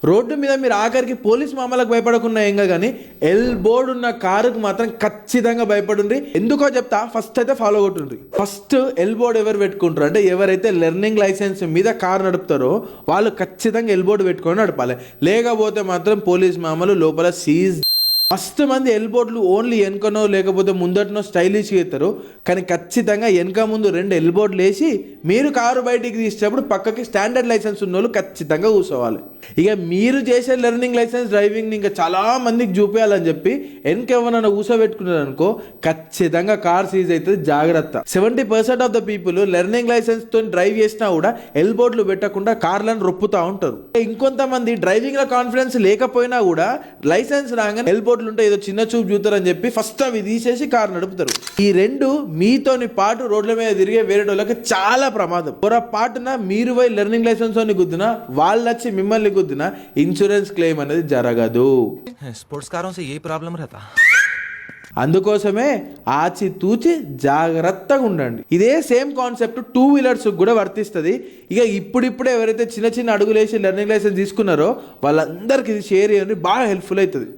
Road మీద మీరు ఆఖరికి పోలీస్ మామలకు భయపడకుండా ఏం కానీ ఎల్ బోర్డు ఉన్న కారుకు మాత్రం ఖచ్చితంగా భయపడుండ్రి. ఎందుకో చెప్తా, ఫస్ట్ అయితే ఫాలో కొట్టుండ్రి. ఫస్ట్ ఎల్ బోర్డు ఎవరు పెట్టుకుంటారు అంటే ఎవరైతే లెర్నింగ్ లైసెన్స్ మీద కారు నడుపుతారో వాళ్ళు ఖచ్చితంగా ఎల్ బోర్డు పెట్టుకొని నడపాలి. లేకపోతే మాత్రం పోలీస్ మామలు లోపల సీజ్. మస్తు మంది ఎల్ బోర్డులు ఓన్లీ వెనకనో లేకపోతే ముందటనో స్టైలిష్గా ఇస్తారు, కానీ ఖచ్చితంగా వెనక ముందు 2 ఎల్ బోర్డులు వేసి మీరు కారు బయటికి తీసేటప్పుడు పక్కకి స్టాండర్డ్ లైసెన్స్ ఉన్న వాళ్ళు ఖచ్చితంగా కూర్చోవాలి. ఇక మీరు చేసే లెర్నింగ్ లైసెన్స్ డ్రైవింగ్ ఇంకా చాలా మందికి చూపించాలని చెప్పి వెనకెవరన్నా కూర్చోబెట్టుకున్నారు అనుకో ఖచ్చితంగా కార్ సీజ్ అవుతుంది. జాగ్రత్త. 70% of the people learning license తో డ్రైవ్ చేసినా కూడా ఎల్ బోర్డులు పెట్టకుండా కార్లను రొప్పుతూ ఉంటారు. ఇంకొంతమంది డ్రైవింగ్ లో కాన్ఫిడెన్స్ లేకపోయినా కూడా లైసెన్స్ రాగానే ఎల్ బోర్డులు ఉంటే ఏదో చిన్న చూపు చూస్తారని చెప్పి ఫస్ట్ అవి తీసేసి కారు నడుపుతారు. ఈ రెండు మీతోని పాటు రోడ్ల మీద తిరిగే వేరే వాళ్ళకి చాలా ప్రమాదం. పొరపాటున మీరు పోయి లెర్నింగ్ లైసెన్స్ గుద్దినా వాళ్ళు వచ్చి మిమ్మల్ని గుద్దినా ఇన్సూరెన్స్ క్లెయిమ్ అనేది జరగదు. స్పోర్ట్స్ కారోं से यही प्रॉब्लम रहता. అందుకోసమే ఆచి తూచి జాగ్రత్తగా ఉండండి. ఇదే సేమ్ కాన్సెప్ట్ 2 వీలర్స్ కూడా వర్తిస్తుంది. ఇక ఇప్పుడిప్పుడే ఎవరైతే చిన్న చిన్న అడుగులేసి లెర్నింగ్ లైసెన్స్ తీసుకున్నారో వాళ్ళందరికీ ఇది షేర్ చేయండి, బాగా హెల్ప్ఫుల్ అవుతుంది.